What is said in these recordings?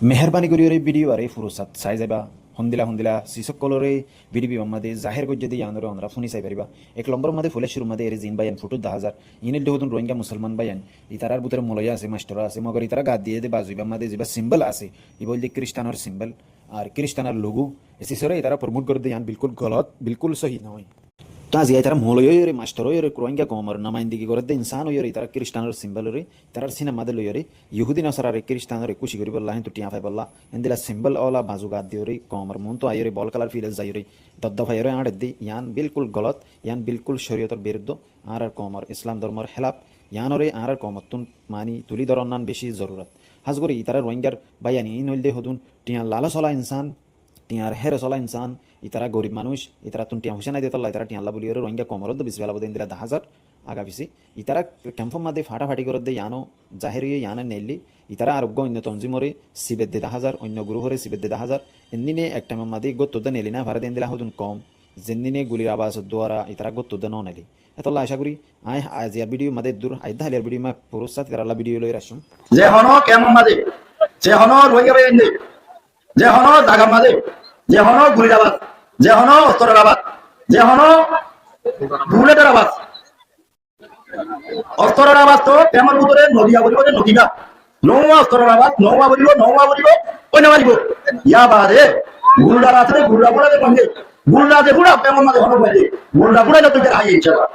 মেহরবানি করি ওরে ভিডিও আরে ফুরসাত চাই যাবা হন্দিলা হন্দিলা সিসক কলরে ভিডিও আমাদে জাহের গজ্জে দিয়ে আনরে আমরা ফোনি চাই পারিবা এক নম্বর মাদে ফুলে শুরু মাদে এর জিন বাইন ফুটু 10,000 ইনের দেহতুন রোহিঙ্গা মুসলমান বাইন ইতারার বুতরে মলয়া আছে মাস্টার আছে মগর ইতারা গাদ দিয়ে দে বাজুবা মাদে যেবা সিম্বল আছে ই বলতে খ্রিস্টানের সিম্বল আর খ্রিস্টানের লোগো এসিসরে ইতারা প্রমোট করে দেন বিলকুল গলত বিলকুল সহি নয় তো আজি তারা মলয়রে মাস্টার হয়ে রোহিঙ্গা কমর নামাইন্দিগি করে দে ইনসান হয়ে তারা খ্রিস্টানের সিম্বল রে তারার সিনেমা দে লয়রে ইহুদি নসারারে খ্রিস্টানরে খুশি করি বললা হিন তো টিয়া ফাই বললা এন্দিলা সিম্বল ওলা বাজু গাদ দিওরে কমর মন তো আইরে বল কালার ফিলে যাইরে দদ্দা ফাইরে আড়ে দি ইয়ান বিলকুল গলত ইয়ান বিলকুল শরীয়তের বিরুদ্ধ আর কমর ইসলাম ধর্মের খেলাফ ইয়ানরে আর কমর তুন মানি তুলি ধরনান বেশি জরুরত হাজগরি তারা রোহিঙ্গার বাইয়ানি নইলদে হদুন টিয়া লালা চলা ইনসান টিয়ার হের চলা ইনসান ইতারা গরিব মানুষ ইতারা তুন টিয়া হুসেন আইতে ইতারা টিয়া আল্লাহ বলি রোহিঙ্গা কমরত বিশ বেলা বোধ দিলা 10,000 আগা পিছি ইতারা ক্যাম্পম মাদে ফাটাফাটি করে দে ইয়ানো জাহের ইয়ানে নেলি ইতারা আরোগ্য অন্য তঞ্জিমরে সিবেদ দে 10,000 অন্য গুরুহরে সিবেদ দে 10,000 এন্দিনে একটা মাদে গত্তদে নেলি না ভারে দিন দিলা হদুন কম যেদিনে গুলির আওয়াজ দ্বারা ইতারা গত্তদে ন নেলি এতলা আশা করি আই আজিয়ার ভিডিও মাদে দূর আইদা হালিয়ার ভিডিও মা পুরুষাত আল্লাহ ভিডিও লই রাসুম যে হনো কেমন মাদে যে হনো রোহিঙ্গা বাইন্দে যে হনো দাগা মাদে যে হনো গুলির আওয়াজ যে হনো অস্ত্রের আওয়াজ যে হনো বুলেটের আওয়াজ অস্ত্রের আওয়াজ তো কেমন ভিতরে নদীয়া বলিব যে নদীটা নৌমা অস্ত্রের আওয়াজ নৌমা বলিব ওই মারিব ইয়া বাদে গুলডা আছে গুলডা পড়াতে কমে গুলডা যে পুরা কেমন মাদে হনো বাইদে গুলডা পুরা তো তুই আই ইনশাআল্লাহ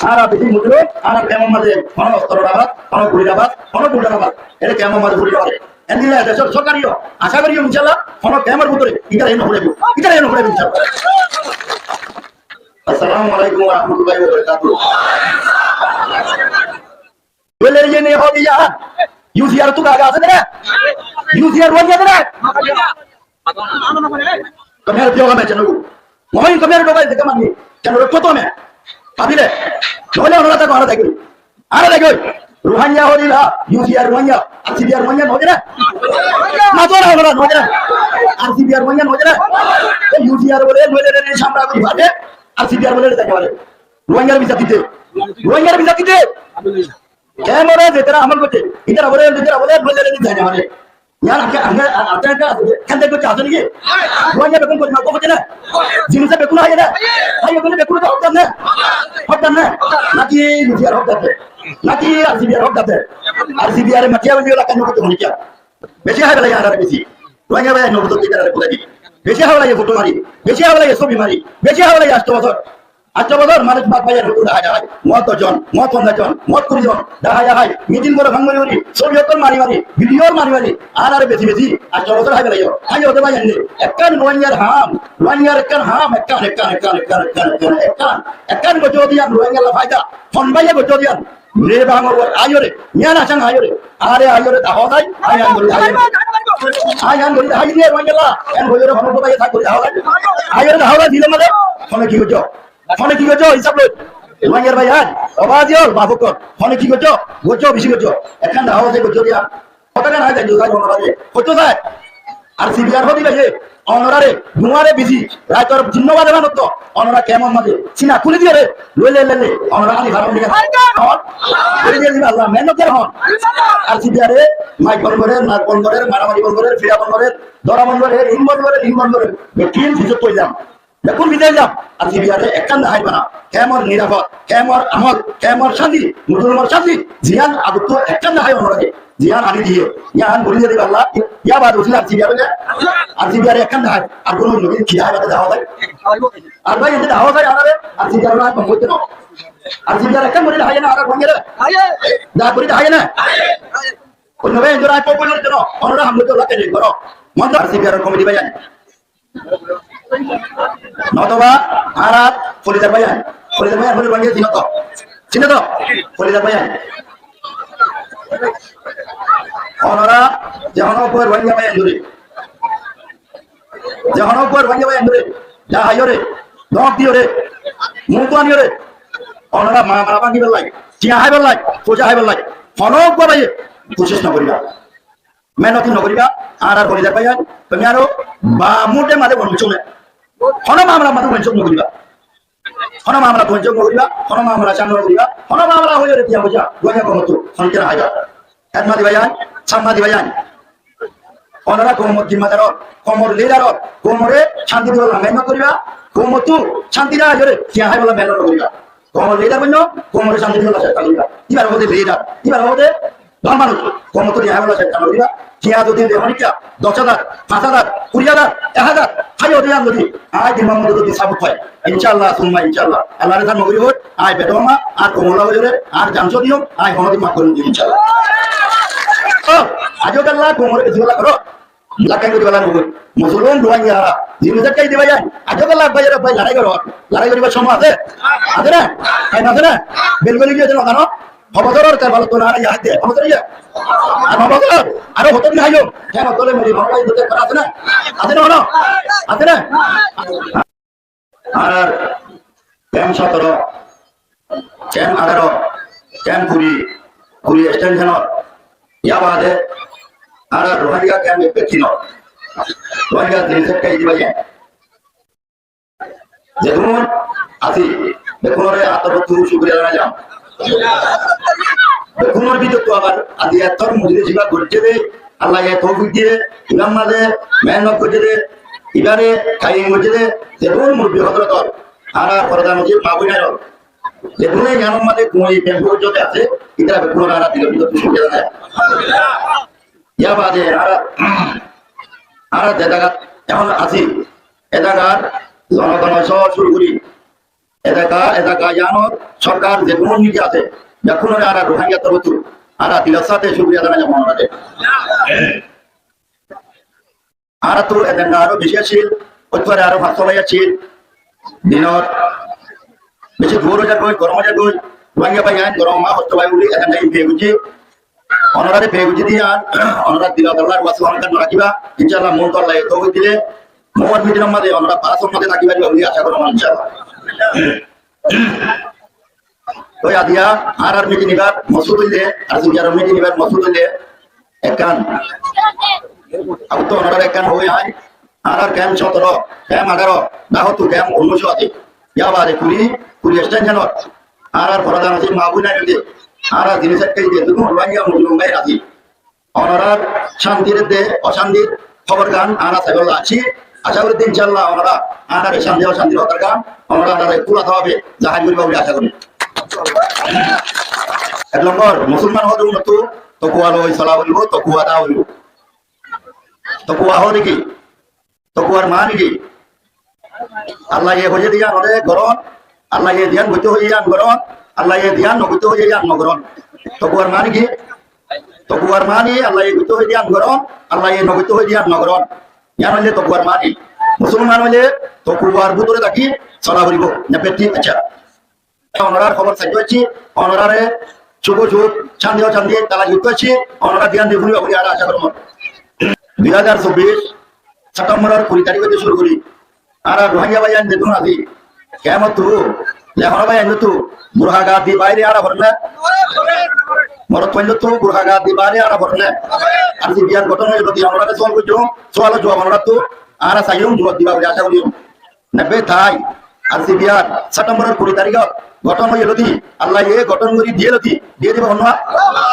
আর বেশি মুদ্রো আর কেমন মাদে হনো অস্ত্রের আওয়াজ হনো গুলির আওয়াজ হনো গুলডার আওয়াজ এটা কেমন মাদে গুলির আওয়াজ এন্দিলা দেশর সরকারিও আশা করি ইনশাআল্লাহ হনো কেমন ভিতরে ইটা এনে হইব ইনশাআল্লাহ। আসসালামু আলাইকুম ওয়া রাহমাতুল্লাহি ওয়া বারাকাতুহু। বলে যে নে হবে ইয়া ইউসিআর তো আগা আছে না ইউসিআর ওয়ান যাবে না কমের পিও গামে জানো মই কমের ডবাই দেখে মানি কেন কত মে ভাবিলে নলে ওরা তা ঘরে থাকি আরে দেখো রোহিঙ্গা হরিলা ইউসিআর রোহিঙ্গা আরসিবিআর রোহিঙ্গা নজে না মাতরা হলো নজে না আরসিবিআর রোহিঙ্গা নজে না ইউসিআর বলে নলে নে সামরা করি ভাবে আরসিবিআর বলে দেখে বলে রোহিঙ্গার ভিসা দিতে ক্যামেরা যেটা আমল করতে ইতারা বলে নলে নে যায় না মানে यार आता का कंदे को चाहते नहीं रोहिंग्या बेकुन को को बचे ना जिनसे बेकुन आए ना भाई बेकुन तो होता ना नाकी यूसीआर होता है नाकी आरसीबीआर मटिया बंदी वाला कानून को होने क्या बेचे है वाला यार बेची रोहिंग्या भाई नो तो किधर बोला जी बेचे है वाला ये फोटो मारी बेचे है वाला ये सब बीमारी बेचे है वाला ये আচ্ছা বদর মানুষ বাদ পাইয়া ঢুকুর দেখা যায় মত জন মত জন মত করি জন দেখা যায় মিটিং করে ভাঙমারি মারি শরীয়তর মারি ভিডিওর মারি আর বেশি আচ্ছা বদর হাই লাইও হাই হতে পাই জানি একখান রোহিঙ্গার একখান হাম একখান গজো দিয়া রোহিঙ্গা ফায়দা ফোন বাইয়া গজো দিয়া রে বাংর আইরে মিয়ানা চাং আইরে আইরে তা হয় আই আন নিয়ে রোহিঙ্গা এন হইরে ফোন বাইয়া থাক করে আইরে তা হয় দিলে মানে ফোনে কি গজো ফোনে কি গজো হিসাব লই রোহিঙ্গার ভাই আজ অবাজিওর বাবুকর ফোনে কি গজো বেশি গজো একখান দাও যে গজো দিয়া কতটা না যায় যোগাযোগ অনুরাধে কত যায় আর সিবিআর হদি লাগে অনরারে ধুমারে বিজি রাইতর ধন্যবাদ মানত অনরা কেমন মাঝে চিনা খুলে দিয়ে রে লইলে অনরা আলি ভালো দিকে করে দিয়ে দিবা আল্লাহ মেহনতের হন আর সিবিআরে মাইক বন্ধ করে নাক বন্ধ করে মারামারি বন্ধ করে ফিরা বন্ধ করে দরা বন্ধ করে হিম বন্ধ করে বেকিন ভিজত কই যাম দেখুন বিদায় যাম আর সিবিআরে একখান হাই বানা কেমন নিরাপদ কেমন আমল কেমন শান্তি মুসলমান শান্তি জিয়ান আদত একখান হাই অনুরাধে জিয়ান আনি দিয়ে ইয়ান বলি দিয়ে দিবা আল্লাহ ইয়া বাদ উসিলা আরসিবিআর একখান হাই আর কোন নবী খিয়া বাদে দাও ভাই আর ভাই এতে দাও ভাই আনারে আরসিবিআর না কম করতে না আরসিবিআর একখান বলি হাই না আর ভাঙে রে দা করি হাই না কোন নবে জোড়া পপুলার জন্য অনরা হামলে তো লাগে রে করো মন আরসিবিআর কমিটি ভাই নতবা আরাত ফরিদার ভাইয়ান হলে ভাঙিয়ে চিনে তো ফরিদার ভাইয়ান অনরা যখন উপর ভাঙিয়ে ভাইয়ান ধরে যা হাইও রে নখ দিও রে মুখ আনিও রে অনরা মারা ভাঙি বেলাই চিয়া হাই বেলাই সোজা হাই বেলাই ফনক ভাইয়ে কোশিশ না করিবা মেহনতি নকরিবা আর ফরিদার ভাইয়ান তুমি আরো বা মুটে মাঝে বন্ধ চলে হন মামলা মাথা বঞ্চক নকরিবা হন মামলা বঞ্চক নকরিবা হন মামলা চান নকরিবা হন মামলা হইরে দিয়া বুঝা গোয়া কমতো হনকে হাইবা একমাদি ভাইয়ান সামনা দিবা যান ওনারা কোমর জিম্মাদার কোমর লিডার কোমরে শান্তি দিবা লাগাইমা করিবা কোমর তু শান্তি না জরে কিয়া হাই বলা মেলন করিবা কোমর লিডার বন্য কোমরে শান্তি দিবা সেটা করিবা এবার হতে লিডার এবার হতে ধর্মানুষ কোমর তো হাই বলা সেটা করিবা কিয়া যদি দেহনিকা 10,000 5,000 20,000 1,000 হাই হতে যান যদি আই দিন মামুদ যদি সাবুক হয় ইনশাআল্লাহ সুম্মা ইনশাআল্লাহ আল্লাহর কাছে নগরী হোক আই বেদমা আর কোমলা হজরে আর জানছো দিও আই হমদি মাফ করুন ইনশাআল্লাহ আজও আল্লাহ কোমরে জিওলা করো লাকাই করে বলা নগর মুসলমান রোহিঙ্গা জিনিস কাই দিবা যায় আজও আল্লাহ বাইরে ভাই লড়াই করিবার সময় আছে আছে না তাই না আছে না বেলগলি গিয়ে দিল কেন খবর তার ভালো তো না ইয়া দে খবর ইয়া আর খবর আরো হতো না আইও কেন তোলে মেরি ভালো দিতে করা আছে না আছে না আর ক্যাম 17 ক্যাম 18 ক্যাম 20 এক্সটেনশন ইয়া বাদে আর রোহিঙ্গা ক্যাম ব্যক্তি ন রোহিঙ্গা জিনিস কাই দিবা যায় যেমন আসি দেখুন রে আতরত শুকরিয়া জানালাম দেখুন ভিতর তো আবার আদি এতর মুজরে জিবা করতে দে আল্লাহ এ তৌফিক দিয়ে ইমাম মাঝে মেহনত করতে দে ইবারে কাইম করতে দে দেখুন মুরবি হযরত আর প্রধান হচ্ছে মাবুনার দেখুন এই জানার মাঝে কোই টেম্পো যতে আছে ইতরা দেখুন আর দিলে ভিতর শুকরিয়া জানায় ইয়া বাদে আর জায়গা এখন আসি এলাকার জনগণ শুরু করি এলাকা জানো সরকার যে কোনো নীতি আছে যখন আর রোহিঙ্গা তরফ আর দিলের সাথে শুক্রিয়া জানাই যেমন আমাদের আর তো এলাকা আরো বেশি আছিল ওইপরে আরো 500 ভাই আছিল দিনত বেশি দূর হয়ে গই গরম হয়ে গই রোহিঙ্গা ভাই আইন গরম মা হস্ত ভাই বলি এখানে পেয়ে গুছি অনারে পেয়ে গুছি দিয়ে আর অনারা দিলা দলার ওয়াস অনকার রাখিবা ইনশাআল্লাহ মন তো আল্লাহ তৌফিক দিলে মোহাম্মদ মিডিয়ার মধ্যে অনারা পাঁচের মধ্যে রাখিবা বলি আশা করব ইনশাআল্লাহ তো আদিয়া আর মিটি নিবার মসুদ হইলে আর সিবিআর মিটি নিবার মসুদ হইলে একান আব তো অনারা একান হই আই আর ক্যাম 17 ক্যাম 18 দাহতু ক্যাম 19 আছে ইয়া বাদে কুড়ি এক্সটেনশন আর প্রধান আছে মাহবুব নাইতে আর জিনিস একটাই দিয়ে তুমি রোহিঙ্গা মুসলিম ভাই আছি অনারার শান্তির দে অশান্তির খবর গান আনা সাইবল আছি আশা করি ইনশাআল্লাহ ওনারা আনারে শান্তি হতার গান ওনারা আনারে পুরা হবে জাহাজ করিবা বলে আশা করি এক নম্বর মুসলমান হতে উন্নত তো কুয়ালো সালা বলবো তো কুয়া দা বলবো তো কুয়া হো নাকি তো কুয়ার মা নাকি আল্লাহ এ হয়ে দিয়া নরে গরম আল্লাহ এ ধ্যান হইতে হয়ে যান গরম আল্লাহ এ ধ্যান নগতে হয়ে যান নগরম তো কুয়ার মা নাকি তো কুয়ার মা নি আল্লাহ এ হইতে হয়ে যান গরম আল্লাহ এ নগতে হয়ে যান নগরম ইয়ান হইলে তো কুয়ার মা নি মুসলমান হইলে তো কুয়ার ভিতরে থাকি সালা বলবো না পেটি আচ্ছা অনরার খবর চাইতে হচ্ছে অনরারে চুপ চান্দি তালা যুক্ত হচ্ছে অনরা ধ্যান দিয়ে ভুলিবা বলে আর আশা করব 2024 সেপ্টেম্বরের 20 তারিখ হতে শুরু করি আর রোহিঙ্গা ভাই আইন দেখুন আদি কেমন তো লেখন ভাই আইন তো বুরহাগা দি বাইরে আর ভরনা মরত পইল তো বুরহাগা দি বাইরে আর ভরনা আর যে বিয়ার গঠন হইল দি আমরা সল করছো সওয়াল জবাব আমরা তো আর সাইয়ম জবাব দিবা বলে আশা করি নেবে তাই আর যে বিয়ার সেপ্টেম্বরের 20 তারিখ গঠন হইল দি আল্লাহ এ গঠন করে দিয়ে দিব হন্না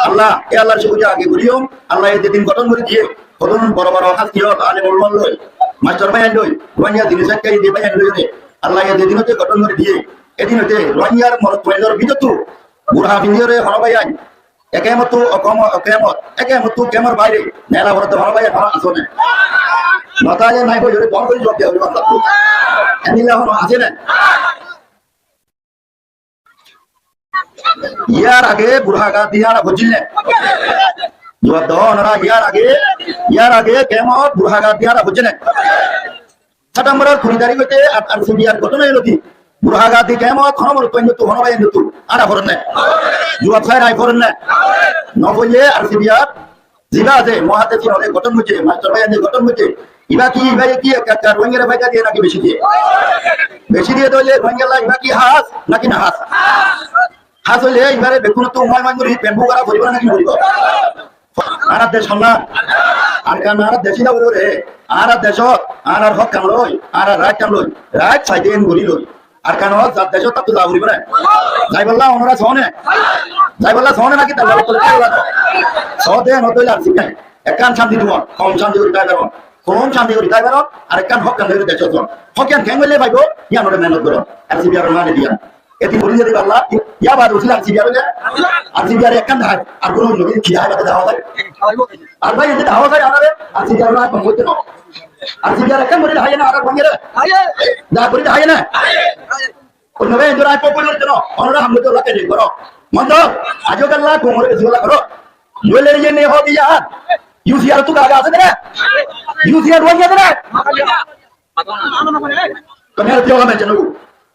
আল্লাহ এ আল্লাহর শুকরিয়া আগে করিও আল্লাহ এ যেদিন গঠন করে দিয়ে কতন বড় বড় হাত দিও আলে বলবল লই মাস্টার ভাই লই রোহিঙ্গা জিনিস কাই দিয়ে ভাই লই আল্লাহ এ যেদিন হতে গঠন করে দিয়ে এদিন হতে রোহিঙ্গার মরত পয়লর বিদতু বুড়া বিনিয়রে হন ভাই আই একেমত একেমত কেমর বাইরে নেলা ভরত হন ভাই হন আসনে নতালে নাই কই জোরে বন্ধ করে জব দেও বান্দা এনিলা হন আছে না ইয়ার আগে বুড়াগা দিয়ারা বুঝিলে জবাব দাও ওনারা ইয়ার আগে কেমন বুড়াগা দিয়ারা বুঝিলে সেপ্টেম্বরের 20 তারিখ হইতে আর সিবিআর ঘটনা হইল কি বুড়াগা দি কেমন খনমর কইন তো হনবাই নতু আরা ফরন না জবাব খাই রাই ফরন না নবইয়ে আর সিবিআর জিবা আছে মহাতে কি হলে গঠন হচ্ছে মাস্টার ভাই আনে গঠন হচ্ছে ইবা কি একটা রোহিঙ্গা ভাইটা দিয়ে নাকি বেশি দিয়ে দলে রোহিঙ্গা ইবা কি হাস নাকি না হাস হইলে এবারে বেকুন তো উমায় মাঙ্গুরি পেম্বু করা বলবো নাকি বলবো আর দেশ না আর কান আর দেশি না বলে আর দেশ আর হক কাম লই আর রাত কাম লই রাত সাইডেন গরি লই আর কান হক দেশ তা তো যাবরি না যাই বললা আমরা শোনে যাই বললা সহনে নাকি তার বলা সহতে নতইলে আর শিখাই একখান শান্তি তোমার কম শান্তি করি তাই বেরো কম শান্তি করি তাই বেরো আর একখান হক কান ধরে দেখছো হকিয়ান খ্যাং বললে পাইবো ইয়ান ওটা মেহনত করো আর সিবিআর মানে দিয়া এটি বলি যদি আল্লাহ ইয়া বাদ উঠলে আর সিবিআর আর সিবিআর একখান ধার আর কোনো লোকের খিয়া বাদে দেওয়া যায় আর ভাই এতে দেওয়া যায় আমাদের আর সিবিআর না কম করতে না আর সিবিআর একখান বলে হাই না আর ভাঙে রে যা করি হাই না কোনভাবে ইন্দুরাই পপুলার জন্য অনরা হামলে লাগে রে করো মন্দ আজো কাল্লা কোমরে বেশিলা করো বলে যে নে হবি यार ইউসিআর তো আগা আছে রে ইউসিআর ওয়ান যাবে রে কমের দিও আমি জানো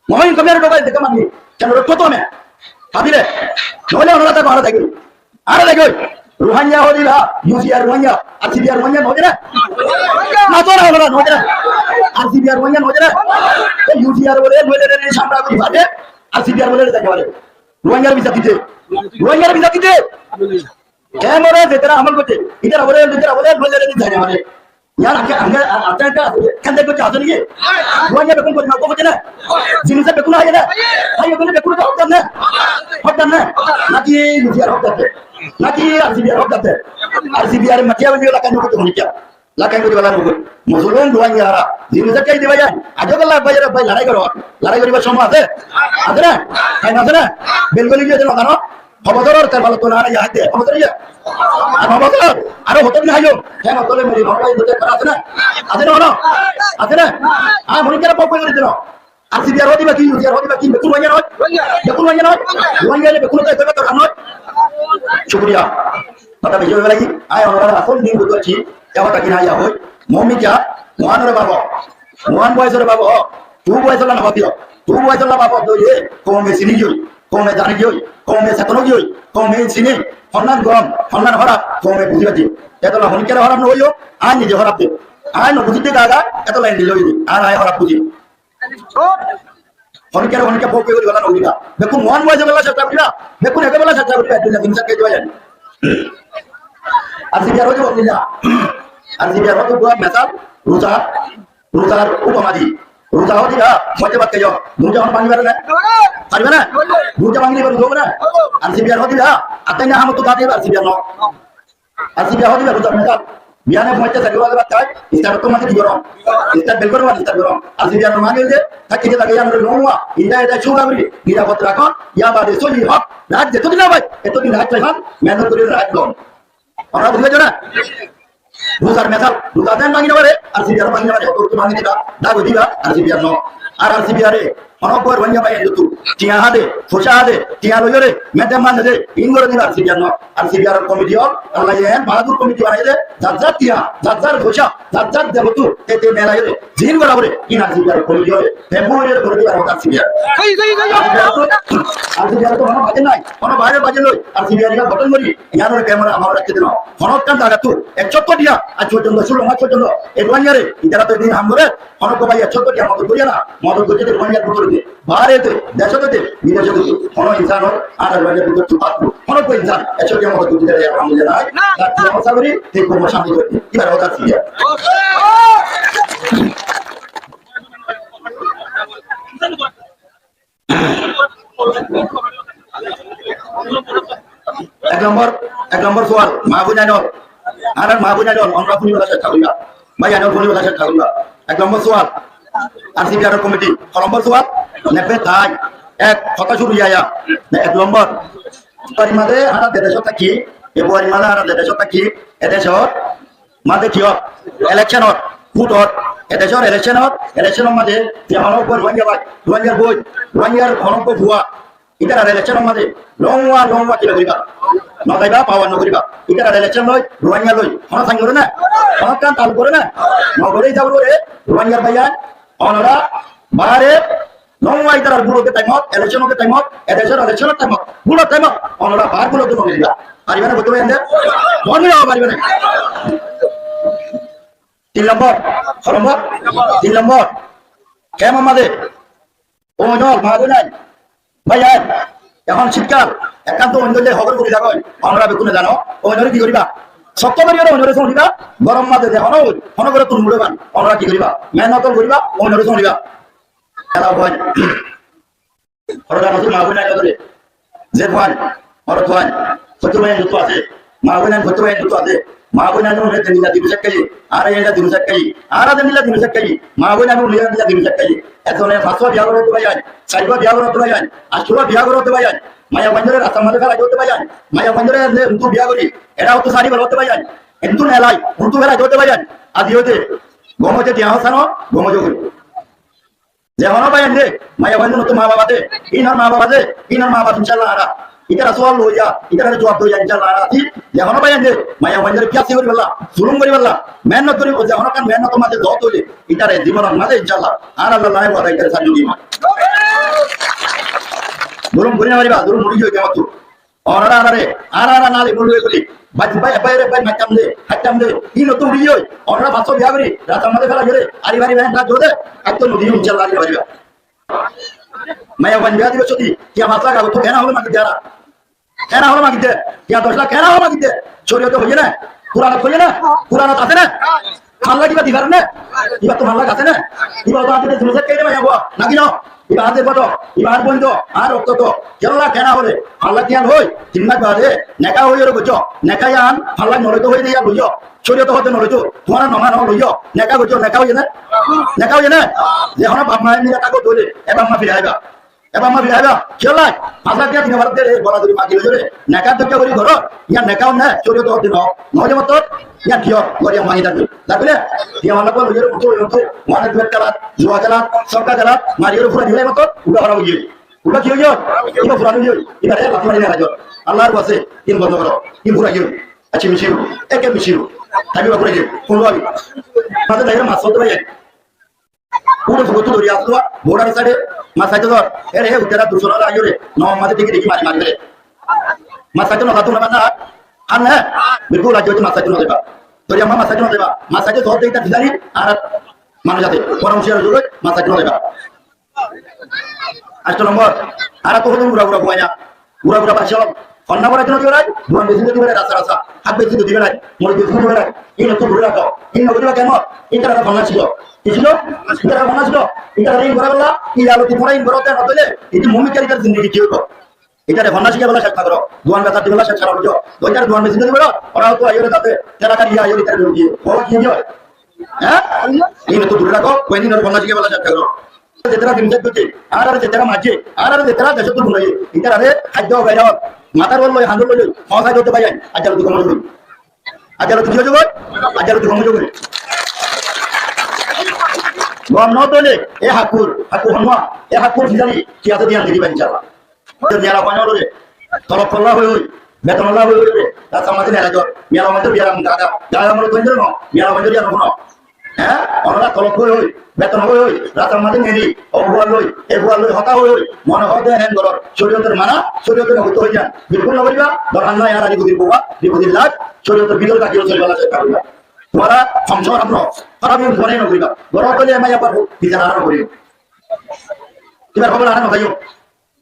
মহিন কমের ডোকাই দেখে মানি কেন কত মে ভাবিলে নলে অনরা তা ভালো থাকি আরে দেখো রোহাঙ্গা হদিলা ইউসিআর রোহাঙ্গা আর সিবিআর রোহাঙ্গা নজে রে না তো না হলো নজে রে আর সিবিআর রোহাঙ্গা নজে রে ইউসিআর বলে বলে রে সামরা করি ভাবে আর সিবিআর বলে দেখে বলে রোহাঙ্গার ভিসা দিতে ক্যামেরা যেটা আমল করতে ইদারা বলে বলে জানে মানে यार आगे आगे आता है क्या कंधे को चाहते नहीं है रोहिंग्या बेकुन को ना को बचना जिन से बेकुन आया ना भाई बेकुन बेकुन का होता ना ना कि लुधियाना होता है ना कि आरसीबीआर मटिया में लगा नो को क्या लगा को वाला नो मुसलमान रोहिंग्या हारा जिन से कई दिवाया आज कल भाई लड़ाई करी बस समय আছে না তাই না আছে না বেঙ্গলি যে জানো জানো খবরদার তার ভালো তো না ইয়াতে খবরদার ইয়া আর খবরদার আরো হতো না আইলো কেন তোলে মেরি ভাই দুটো করা আছে না মনে করে পপ করে দিলো আরসিবিআর হদি বাকি ইউসিআর হদি বাকি বেকুন ওয়াইয়া নয় রোহিঙ্গা বেকুন তো এটা তো নয় শুকরিয়া কথা বেজে লাগি আয় আমরা আসল দিন বুঝছি কেমন কিনা ইয়া হই মমিকা মহানরে বাবা মহান বয়সের বাবা তু বয়সের না হদিও তু বয়সের বাবা তো এ কমে সিনি গই কমে জানি গই কমে সাতনো গই কমে সিনি হন্নান গরম হন্নান হরা কমে বুঝিবাজি এতলা হনিকের হরাপ নইও আই নিজে হরাপ দে আই ন বুঝিতে গাগা এতলা নিলই আর আই হরাপ বুঝি হনিকে পকে করি গলা নইবা দেখুন মহান বয়সে বেলা চেষ্টা করিবা দেখুন একে বেলা চেষ্টা করিবা দুনিয়া দিন সাকে দিবা জানি আরসিবিআর হইতো বলিলা আরসিবিআর হইতো গোয়া মেসাল রোজার উপমাদি রোজা হতি না মজা বাদ কেজো রোজা হন পানি পারবে না রোজা ভাঙলি পারবে না আরসিবিআর হতি না আতাই না হাম তো দাতে আরসিবিআর ন আরসিবিআর হতি না রোজা মেসাল বিয়ানে মজা সাকি বাদ বাদ তাই ইস্তার তো মাঝে গরম ইস্তার বেল করবা ইস্তার গরম আরসিবিআর ন মাগে দে থাকি যে লাগে আমরা নোয়া এটা চুগাবরি নিরাপদ রাখো ইয়া বাদে সলি হক রাত যেত দিন ভাই এতদিন রাত চাইছান মেহনত করে রাত গম আমরা বুঝেছো না রোজার মেসাল রোজা দেন ভাঙি নেবারে আরসিবিআর ভাঙি নেবারে তো ভাঙি দিবা দাগো দিবা আরসিবিআর ন আর আরসিবিআর এ অনপর ভাঙি ভাই এত টিয়া হাদে ফোসা হাদে টিয়া লইরে মেদে মান দে ইনগর দিবা আরসিবিআর ন আরসিবিআর কমিটি অল আল্লাহ এন বাহাদুর কমিটি বানাই দে জাজ্জার টিয়া জাজ্জার ফোসা জাজ্জার দেবতু এতে মেলাই দে জিন বরাবরে ইন আরসিবিআর কমিটি হবে ফেব্রুয়ারির করে দিবা আরসিবিআর আরসিবিআর তো কোনো বাজে নাই কোনো বাইরে বাজে লই আরসিবিআর কা বটন করি ইয়ানোর ক্যামেরা আমার রাখতে দিন হনক কান দাগা তু 1 দিয়া আজ পর্যন্ত 16 মাস পর্যন্ত এই রোহিঙ্গারে ইদারা তো দিন হামরে হনক ভাই 1 দিয়া মত করিয়া না মত করিতে রোহিঙ্গার ভিতর দিয়ে বাইরেতে দেশতে বিদেশে কোন ইনসান আর রোহিঙ্গার ভিতর পাতু কোন কো ইনসান 1 দিয়া মত করিতে আলহামদুলিল্লাহ না সমস্যা করি ঠিক কোন শান্তি করতে কিবার হতা ছিল এক নম্বর সওয়াল মাহবুজানর আর মাহবুজানর আমরা ফুলি বলা চেষ্টা করিবা ভাই আনো ফুলি বলা চেষ্টা করিবা এক নম্বর সওয়াল আরসিবিআর কমিটি নম্বর সওয়াল নেবে তাই এক কথা শুরু ইয়া এক নম্বর পরিমাদে হারা দেশত থাকি এই পরিমাদে হারা দেশত থাকি এদেশত মাদে কিয় ইলেকশনত ভোটত এদেশৰ ইলেকশনৰ মাঝে যে হনক রোহিঙ্গার বই রোহিঙ্গার হনক ভুয়া ইটার ইলেকশনের মাঝে লংওয়া কি করিবা নদাইবা পাওয়ার নকরিবা ইটার ইলেকশন লই রোহিঙ্গা লই হন সাং করে না হনক কান তাল করে না নগরেই যাব রে রোহিঙ্গার ভাইয়া অনরা বারে লংওয়া ইটার বুড়োকে টাইমত ইলেকশনকে টাইমত এদেশৰ ইলেকশনৰ টাইমত বুড়ো টাইমত অনরা বার বুড়ো তো নকরিবা পারিবা না বলতে পারেন বন্ধ পারিবা না 3 নম্বর কেমন আমাদের ও নল মাহবুজান ভাইয়া এখন শীতকাল একান্ত অঞ্চলে খবর করি থাকো আমরা বেকুনে জানো অঞ্চলে কি করিবা সত্য করিবা অঞ্চলে শুনিবা গরম মাঝে যে হন করে তুল মুড়ে আমরা কি করিবা মেহনত করিবা অঞ্চলে শুনিবা এটা ভয় হরদা নতুন মাহবুজান ধরে যে ভয় और तुआन फतुर में जुतो आते मागुना फतुर में जुतो आते मागुना नु रे दिला दिनु सकई आरा एला दिनु सकई आरा दिला दिनु सकई मागुना नु रे दिला दिनु सकई এতনে ফাসওয়া বিয়া করতে বায়ান সাইবা বিয়া করতে বায়ান আশুরা বিয়া করতে বায়ান মায়া বন্ধরে রাস্তা মধ্যে ফেলা করতে বায়ান মায়া বন্ধরে উন্তু বিয়া করি এরাও তো সারি বলতে বায়ান এন্তু নেলাই উন্তু ফেলা করতে বায়ান আদি হতে গমজে দিয়া হসানো গমজে করি যেমন বায়ান দে মায়া বন্ধু তো মা বাবা দে ইনার মা বাবা ইনশাআল্লাহ আরা ইতারা সোয়াল লইয়া ইতারা জবাব দইয়া ইনশাআল্লাহ আরা আছি যেমন বায়ান দে মায়া বন্ধরে পিয়াসি করি বললা জুলুম করি বললা মেহনত করি যেমন কান মেহনত মাঝে যত হইলে ইতারে জীবনের মাঝে ইনশাআল্লাহ আর আল্লাহ নাই ওয়াদা করে সাজু দিমা দুরুম করি না মারিবা দুরুম মুড়ি হই কেমন তো অনারা আনারে আনারা নালে বলবে করি বাই বাইরে বাই হাইতাম দে ইনো তো মুড়ি হই অনারা বাসো বিয়া করি রাতা মাঝে ফেলা গেলে আরি বাড়ি ব্যাংক জোদে একদম নদী ইনশাআল্লাহ আলি মারিবা মায়া বান বিয়া দিবে সত্যি কি মাসলা গাবো তো কেনা হলো মাগি দেরা কেনা হলো মাগি দে কি 10 লাখ কেনা হলো মাগি দে শরীয়ত হইছে না কুরআন আছে না মাল্লা কিবা দিবার না কিবা তো মাল্লা আছে না কিবা তো আপনি জুলুস কেটে মায়া গো নাকি না ইবা হাতে বড় ইবা আর বন্ধ আর রক্ত তো কেলা কেনা হলে আল্লাহ কিয়ান হই চিন্তা করে নেকা হইরো গজো নেকায়ান আল্লাহ নরে তো হই দিয়া লইও শরীয়ত হতে নরে তো তোমার নমা নম লইও নেকা গজো নেকা হই না যে হনা বাপ মায়ের নিয়ে টাকা দলে এবার মা ফিরাইবা কেলা আল্লাহ কিয়া দিনা ভারতে বলা ধরি মাগি লইরে নেকা তো করি ঘর ইয়া নেকাও না শরীয়ত হতে নয় মত ইয়া কিয় গরিয়া মাহি দাবি তাহলে ইয়া মালা কো লইরে তো মানে দুয়ের কালা জুয়া কালা সবকা কালা মারিয়র পুরা দিলে মত উড়া হারা হইয়ে উড়া কি হইও ইবা পুরা হইও ইবা রে লাফ মারি না রাজো আল্লাহর কাছে তিন বন্ধ করো তিন পুরা গিয়ে আচ্ছা মিশিরু একে মিশিরু তাবি বাপুরে যে কোন ভাবি মাঝে দাইরা মাছ হতে ভাই পুরো ফটো ধরি আসলো বোর্ডার সাইডে মাছ সাইডে ধর এরে উত্তরা দুশো টাকা আইরে নয় মাঝে দিকে দেখি মারি মারি মাছ সাইডে না হাতু না না আর না বিলকুল আজ মাছ সাইডে না দেবা তোর আমা মাছ সাইডে না দেবা মাছ সাইডে ধর দেইতা দিলানি আর মানুষ যাতে পরামর্শ জুড়ে মাছ সাইডে না দেবা 8 নম্বর আর তো হলো গুড়া পাশে অন্না করার জন্য দিবে দুয়ান বেশি দিবে রাস্তা হাত বেশি দিবে না মরে বেশি দিবে না এই নতুন ঘুরে রাখো এই নতুন কেন এটা ভাঙা ছিল কি ছিল এটা ভাঙা ছিল এটা রিং করে বললা এই আলো কি পড়াই বড়তে না বলে এটি মুমিকারিতার জিন্দেগি কি হতো এটা ভাঙা শিখে বলা চেষ্টা করো দুয়ান বেচা দিবেলা চেষ্টা করো দুইটার দুয়ান বেশি দিবে ওরা তো আইরে যাতে তেরা কারিয়া আইরে তার দিয়ে ও কি হয় হ্যাঁ এই নতুন ঘুরে রাখো কোই দিনের ভাঙা শিখে বলা চেষ্টা করো যেটা দিন দেখতে আর যেটা মাঝে আর যেটা দেশ তো ভুলে এটা আরে খাদ্য বাইরে মাথার বল লই হান্দল লই মহা করতে পাই আজাল তো কমজোর আজাল তো জোজ আজাল তো কমজোর গম নতলে এ হাকুর হনমা এ হাকুর ফিজালি কি আছে দিয়া দিবি ইনশাআল্লাহ তো মেলা বানালো রে তরফ আল্লাহ হই বেতন আল্লাহ হই রে তা সমাজে মেলা জোর মেলা মধ্যে বিয়ারাম দাদা গায় আমরা তো না মেলা মধ্যে দিয়া না হ্যাঁ ওরা তরফ হই বেতন হই রাতার মাঝে নেলি অবুয়াল লই এ বুয়াল লই হতা হই মনে হতে হেন করো শরীয়তের মানা শরীয়তের হতে হই যান বিলকুল না করিবা দরকার নাই আর দিগুদির বুয়া দিগুদির লাগ শরীয়তের বিদল কাটিও চলবা লাগে কারণা তোরা সংসার আমরা খারাপ মনে না করিবা গরম করে মাইয়া পাবো বিচার আর করিও এবার খবর আর না ভাইও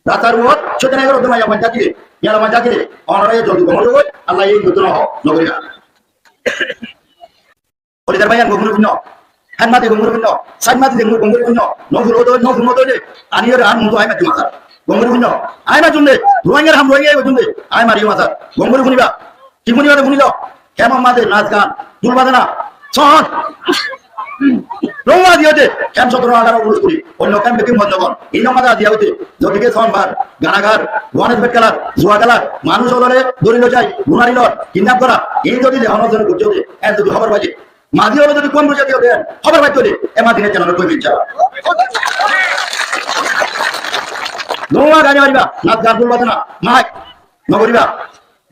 রাতার মত ছোটনা করে মাইয়া বাঞ্চা দিলে ইয়ালা বাঞ্চা দিলে অনরায় জলদি কমল হই আল্লাহ এই দুতনা হ নগরিয়া ওদের ভাইয়া গমরু ন হানমাতে গমরু ন সাইমাতে গমরু ন নগুলো মতো রে আনিয়র আন মতো আই মাতি মাথা গমরু ন আই মা জুনলে রোয়াঙ্গের হাম রোয়াঙ্গে জুনলে আই মারিও মাথা গমরু গুনিবা কি গুনিবা গুনিলো কেমন মাঝে নাচ গান দুল বাজানা সহজ রোমা দিয়েছে কেম 17-18 অনুরোধ করি অন্য কেম বেকিং বন্ধ কর এই নামাজা দিয়া হইতে যদিকে সনবার গানাগার ওয়ানেজ বেট খেলার জুয়া খেলার মানুষ হলরে দরিল যায় গুনারি লর কিডন্যাপ করা এই যদি দেখানোর জন্য বুঝতে এর যদি খবর বাজে মাঝি হলে যদি কোন বুঝে দিয়ে দেন খবর পাইতে হলে এমা দিনের চ্যানেল কই বিচ্ছা নোয়া গানি মারিবা নাচ গান দুল বাজানা মাইক নগরিবা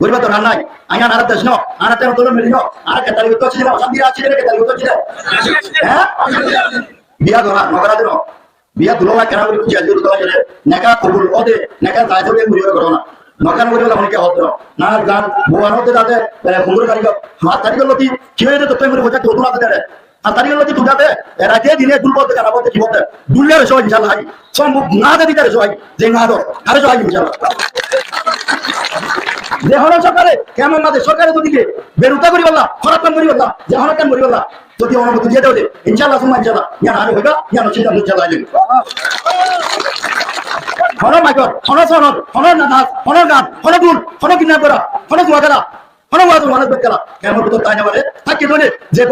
গরিবা তো রান্নাই আইনা নারাত দেশ নো আনাতে তোর মিলিনো আর কেতালি তো ছিল শান্তি আছে রে কেতালি তো ছিল হ্যাঁ বিয়া ধরা নগরা দিনো বিয়া দুলোয়া কেনা করে বুঝি আজুর তোলা গেলে নেকা কবুল ওদে নেকা যায় ধরে মুড়িও করো না নকান করে বলা অনেকে হতো না গান বোয়ান হতে যাতে কুমুর কারিগো হাত কারিগো লতি কি হয়ে তো তুমি বোঝা তো তোলা দে আর কারিগো লতি তুদাতে রাতে দিনে দুলবতে কারাবতে কি বলতে দুলিয়া রে সবাই ইনশাআল্লাহ সম্ভব না দে দিতে সবাই যে না দো আরে সবাই ইনশাআল্লাহ যেহনা সরকারে কেমন মাঝে সরকারে দুদিকে বেরুতা করি বললা খরাপ কাম করি বললা যেহনা কাম করি বললা যদি অনুমতি দিয়ে দেবে ইনশাআল্লাহ সুম্মা ইনশাআল্লাহ ইয়া না হইবা ইয়া নচিতা ইনশাআল্লাহ হন মাইকর হন সনদ হন নাচ হন গান হন গুণ হন কিনা করা হন জুয়া খেলা হন ওয়াজ ওয়াজ খেলা কেমন তো তাই না বলে থাকি দলে যে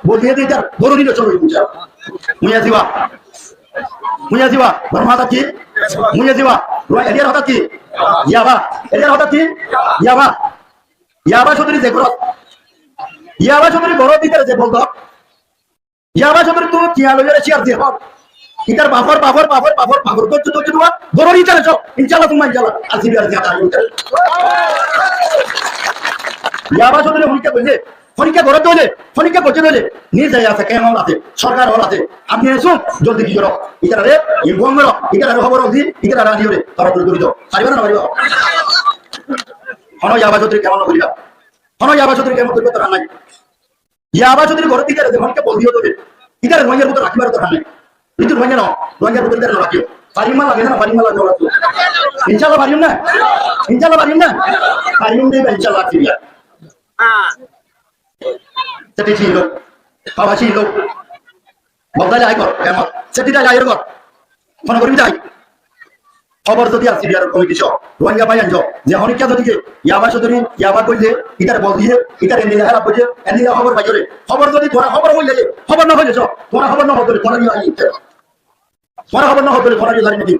বলিয়ে দিয়ে তার দরুনি চলো বুঝা মুইয়া জিবা বর্মাতা কি মুইয়া জিবা এরিয়ার হঠাৎ কি ইয়াবা এরিয়ার হঠাৎ কি ইয়াবা চৌধুরী যে ঘরত ইয়াবা চৌধুরী ঘরত দিতে যে বলতো ইয়াবা চৌধুরী তুমি কিয়া লইরে চেয়ার দিয়ে হক ইতার বাফর করতে তো তোমার গররি চলে যাও ইনশাআল্লাহ তুমি ইনশাআল্লাহ আসিবি আর জিয়াতা ইয়াবা চৌধুরী ফনিকা ঘরত দলে ফনিকা বসে দলে নিয়ে যায় আছে কেমন আছে সরকার হল আছে আপনি এসো জলদি কি করো ইতারে ইনফর্ম করো ইতারে খবর দি ইতারে রাজি হলে তারা দূর দাও পারিবা না পারিবা হন ইয়াবা চৌধুরী কেমন করিবা হন ইয়াবা চৌধুরী কেমন করিবা তো নাই ইয়াবা চৌধুরী ঘরত দিতে ফনিকা বল দিও দলে ইতারে রোহিঙ্গার ভিতর রাখিবার তো নাই itu banyak no, banyak betul betul lagi. Parimal lagi na, parimal lagi orang tu. Insyaallah parium na, parium deh insyaallah dia. Jadi cilo, apa cilo? Bawa lagi kor, kemat. Jadi dah lahir kor. Mana kor bidai? Khabar tu dia sih biar komisi show. Ruangnya banyak jo. Dia hari kya tu dia? Yaba sudari, yaba kau je. Kita ada bol dia, kita ada ni lah apa je? Ni lah khabar baju le. Khabar tu dia, thora khabar boleh je. Khabar nak boleh jo. Thora khabar nak boleh, thora ni lagi. Thora khabar nak boleh, thora ni lagi ni.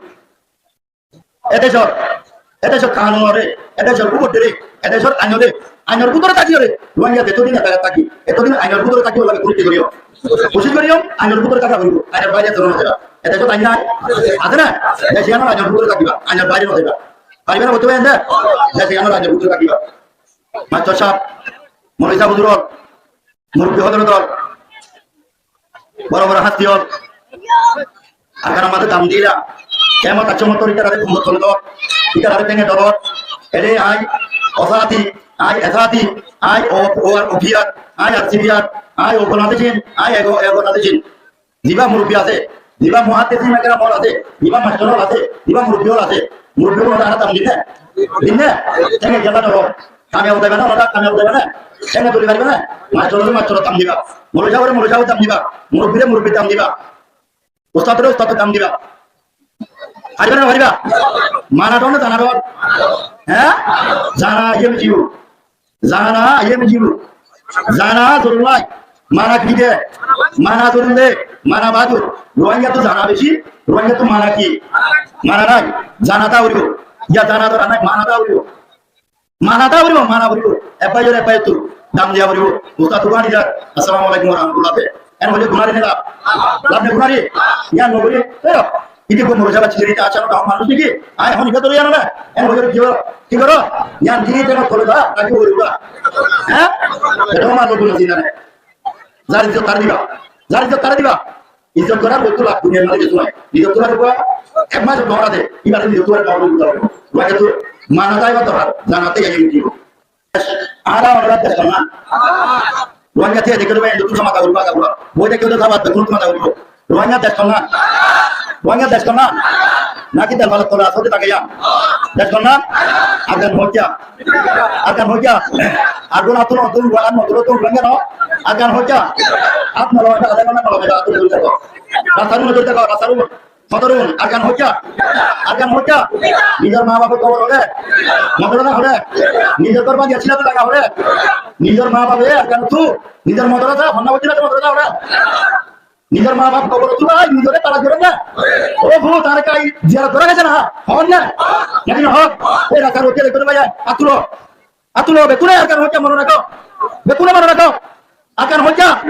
Ada jo kanun orang, ada jo kubur deh, ada jo anyor kubur tak dia le. Ruangnya tu dia nak tak dia. Itu dia anyor kubur tak dia lagi kulit dia. Kulit dia, anyor kubur tak dia beri. Anyor banyak tu orang jaga. Ada jo tanya, ada na? Jadi siapa nak anyor kubur tak dia? Anyor banyak orang jaga. Hari mana betul anda? Jadi siapa nak anyor kubur tak dia? Macam siapa? Malaysia betul. Murbi betul. Bara hati or. Agar mata dam dia. Kemat acung motor kita ada kumut kumut. Kita ada tengah dorot. Ele ay osati, ay esati, ay opiat, ay arsibiat, ay okonatijin, ay egonatijin. Diba murbi ase. Diba muhat tesi mereka mau ase. Diba masyarakat ase. Diba murbi ase. Murbi orang ada tam dinne. Tengah jalan dorot. Kami udah mana? Tengah tuli mana? Masyarakat tam diba. Murjawar tam diba. Murbi tam diba. Ustad tam diba. Hariba. Mana dona tanah dona. Zana ayam jiu. Zana turunai. Mana kide. Mana turunde. Mana batu. Rohingya tu zana besi. Rohingya tu mana ki. Mana nai. Zana tahu ribu. Ya zana tu anak mana tahu ribu. Mana ribu. Apa itu. Dam dia ribu. Ustad tu kan dia. Assalamualaikum warahmatullahi wabarakatuh. En boleh gunari ni lah. Labne gunari. Yang boleh. Ini pun merupakan cerita acara tahun malu ni. Ayah ni kata dia mana? Yang boleh kira. Yang ini tengok kalau dah, lagi boleh juga. Tahun malu pun masih ada. Zari itu tar diba. Itu korang betul lah dunia mana itu lah. Itu korang juga. Emas itu orang deh. Ibarat itu korang orang betul. Wah itu mana tahu betul. Jangan tahu yang itu. Ada orang dah sama. Ruangnya tiada kerja yang itu sama tahu juga tahu. Boleh kerja sama betul sama tahu. Ruangnya dah sama. Nak kita balas tola sote tak ya. Dasarnya akan hoja. Agun atun bukan motor tu belanja no. Akan hoja. At malu ada mana malu ada tu dulu tak. Rasaru. Motorun akan hoja. Nijar mah bapak kau orang. Motor nak orang. Nijar korban dia siapa tak orang. Nijar mah bapak akan tu. Nijar motor apa? Mana wajib ada motor orang. Nijar mah bapak kau orang tu lah. Nijarnya tarik orang. Oh bu, tarik kau ziarah orang aja nah. Hornya. Jadi noh. Rasaru dia lekor bayar. Atulo betul ya akan hoja mana kau. Betul mana kau. Akan hoja.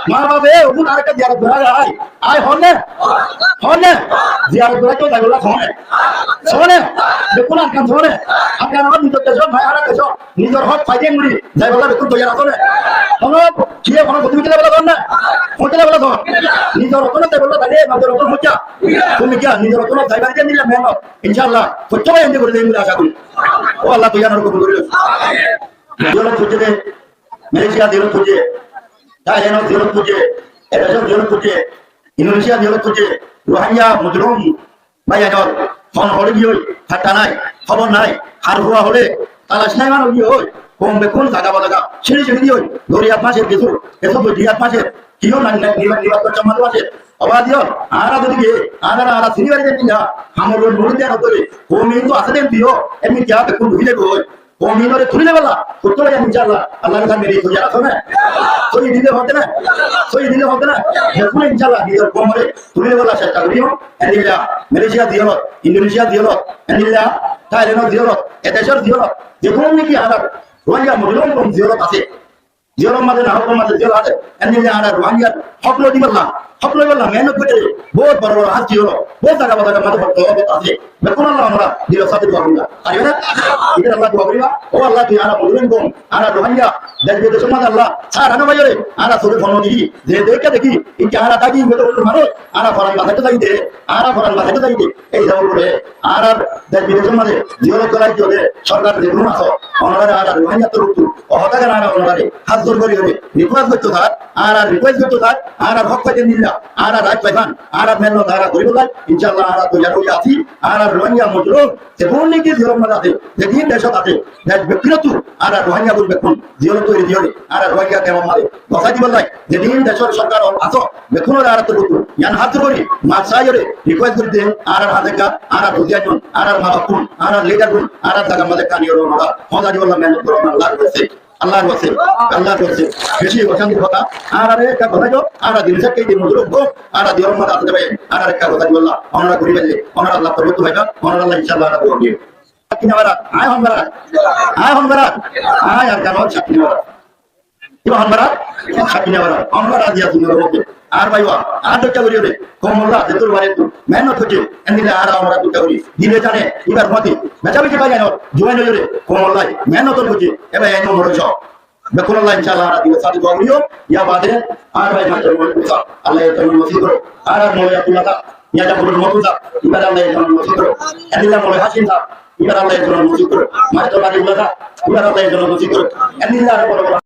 Mah bapak, bu tarik kau ziarah orang. Ay hornya. Ziarah orang tu tak boleh hornya. Soalnya, betul akan soalnya. Akan orang nijar kejon, bayar kejon. Nijar hot fighting muri. Saya boleh betul bayar soalnya. Kalau dia orang betul kita boleh hornya. Hotel boleh soal. Nijar orang tu boleh tadi, nijar orang hoja. Demikian nijar orang saya bagi dia ni lah memang. Insyaallah, coba yang dia boleh dengar saya pun. Oh Allah tu yang orang kubur dulu. Dia orang puji deh. Malaysia dia orang puji. Thailand dia orang puji. Indonesia dia orang puji. Indonesia dia orang puji. Rohingya mujrum banyak orang. Fon hole dia, kata naik, khabar naik, harua hole. Talas naik mana dia hole. Kong bekun jaga balaga. Ciri dia. Dori apa sih gitu. Itu tu dia apa sih. Kio nang kerja macam mana sih. অবাদিও আরা যদি গে আরা senior দেন না আমার road মুড়ি দেন করে Komi তো আছে দেন দিও এমনি কি আপনি কোন ভিলে কই কোমি ধরে তুলে বলা কত লাগে ইনশাআল্লাহ আল্লাহর কাছে মেরে তো যারা শোনে সই দিলে হতে না দেখুন ইনশাআল্লাহ দিও কোমরে তুলে বলা চেষ্টা করিও এনিলা মালয়েশিয়া দিও ইন্দোনেশিয়া দিও এনিলা থাইল্যান্ড দিও এদেশের দিও দেখুন নাকি আরা রোহিঙ্গা মুসলমান কোন দিও আছে জিওর মাঝে না হকর মাঝে জিওর আছে এনিলে আরা রোহিঙ্গা হকলো দি বললাম মেহনত করে বহুত বড় বড় হাত জিওর বহুত টাকা মাঝে ভক্ত আছে দেখুন আল্লাহ আমরা দিল সাথে দোয়া করিবা আরে না এটা আল্লাহ দোয়া করিবা ও আল্লাহ তুই আরা মুসলমান কোন আরা রোহিঙ্গা দেখবে তো সমাজ আল্লাহ সারা না বাইরে আরা সরে ফোন দিই যে দেখে এই আরা দাগি মতো মারো আরা ফরান মাথাতে যাই দে এই যাও করে আরা দেখবে তো সমাজে জিওর করাই চলে সরকার দেখুন আসো ওনারা আরা রোহিঙ্গা তো রুতু অহতাকে না ওনারা হাত জোর করে রিকোয়েস্ট করতে থাক আর হক পাইতে নিলা আর রাজ পাইবান আর মেনো ধারা করিব লাই ইনশাআল্লাহ আর তো জানো আছি আর রোহিঙ্গা মজলুম যে বলনি কি জিরো মানা আছে যে দিন দেশত আছে দেশ ব্যক্তিগত আর রোহিঙ্গা বলবে কোন জিরো তৈরি দিওরে আর রোহিঙ্গা কেমন মারে কথা দিব লাই যে দিন দেশের সরকার আছো দেখুন আর তো রুতু ইয়ান হাত করি মাছাইরে রিকোয়েস্ট করতে আর হাতে কা আর বুঝিয়ান আর মাহকুম আর লিডার গুণ আর জায়গা মাঝে কানিও না হদা দিব মেহনত করো আল্লাহর কাছে আল্লাহর কাছে বেশি অশান্তি কথা আর আরে একটা কথা গো আর দিন থেকে দিন মজুর গো আর দিওর মত আসতে পারে আর একটা কথা বললা আমরা করি বলে আমরা আল্লাহ করতে ভাইবা আমরা আল্লাহ ইনশাআল্লাহ রাখবো কিনারা আয় হনবারা আয় আর জানো কিনারা ইবা হনবারা কিনারা আমরা দিয়া তুমি রোকে আর ভাইবা আর একটা করি রে কোমল্লা যেতুর বারে তো মেহনত হচ্ছে এন্দিলে আর আমরা দুটা করি দিলে জানে এবার মতি মেচাবেছি পাই জানো জয়েন হইরে কোমল্লাই মেহনত হচ্ছে এবার এনো মরছ দেখুন আল্লাহ ইনশাআল্লাহ আর দিলে সাথে গরিও ইয়া বাদে আর ভাই মাত্র বলছা আল্লাহ তুমি নসিব করো আর মোয়া তুলাটা ইয়া যা বড় মতুজা এবার আল্লাহ তুমি নসিব করো এন্দিলে মোয়া হাসিনা এবার আল্লাহ তুমি নসিব করো মাত্র বাড়ি বলা এবার আল্লাহ তুমি নসিব করো এন্দিলে আর বড়